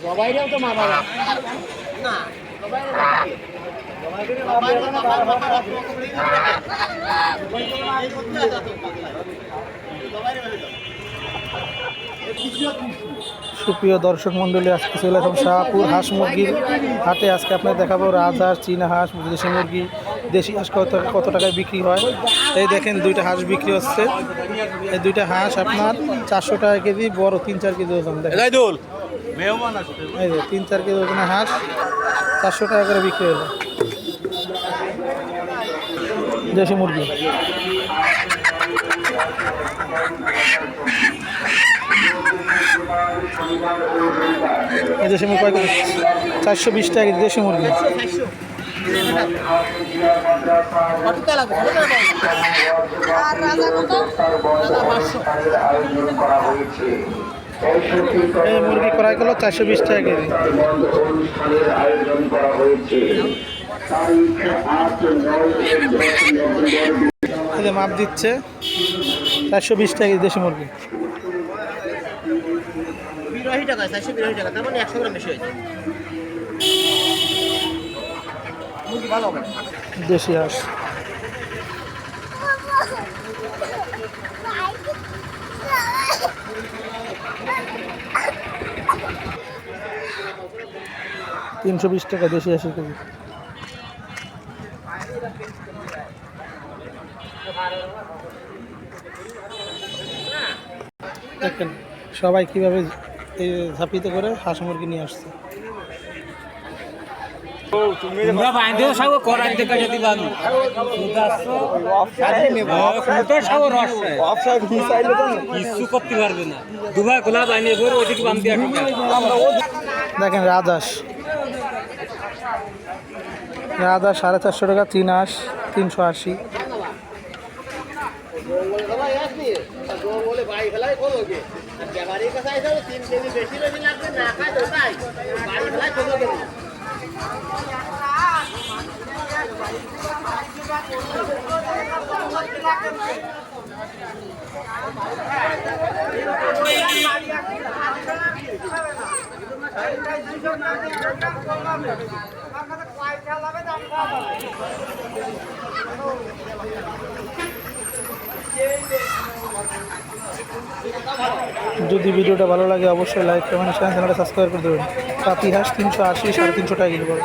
সবাইরেও তো মা বাবা না সুপ্রিয় দর্শক মণ্ডলী, আজকে চলে আসলাম শাহপুর হাঁস মুরগির হাটে। আজকে আপনাদের দেখাবো রাজহাঁস, চীনা হাঁস, দেশি মুরগি, দেশি হাঁস কত টাকায় বিক্রি হয়। এই দেখেন দুইটা হাঁস বিক্রি হচ্ছে। এই দুইটা হাঁস আপনার 400 টাকা কেজি, বড় 3-4 কেজি ওজন। দেখেন এই যে 3-4 কেজি ওজনের হাঁস 400 টাকা করে বিক্রি হলো। দেশি মুরগি এই দেশি মুরগি কয় কেজি? 420 টাকা কেজি দেশি মুরগি। এই মুরগি করা গেল 420 টাকা কেজি। মাপ দিচ্ছে 420 টাকা কেজি দেশি মুরগি। 82 টাকা, 482 টাকা, তার মানে 100 গ্রাম বেশি হয়েছে। মুরগি ভালো হবে দেশি হাঁস। $320 টাকা দেশি হাঁসের কেজি। দেখেন সবাই কিভাবে ঝাঁপিতে করে হাঁস মুরগি নিয়ে আসছে। তোমরা বাইন্ধেও সাগো করাই দেখা যদি বানু কিছু করতে পারবে না। দুবার গোলা বানিয়ে করে ওদিকে বান দিয়ে দেখেন রাজহাঁস 450 টাকা, চীনা হাঁস 380। যদি ভিডিওটা ভালো লাগে অবশ্যই লাইক কমেন্ট শেয়ার, চ্যানেলটা সাবস্ক্রাইব করে দেবেন। পাতি হাঁস 380, 350 টাকা কিলো।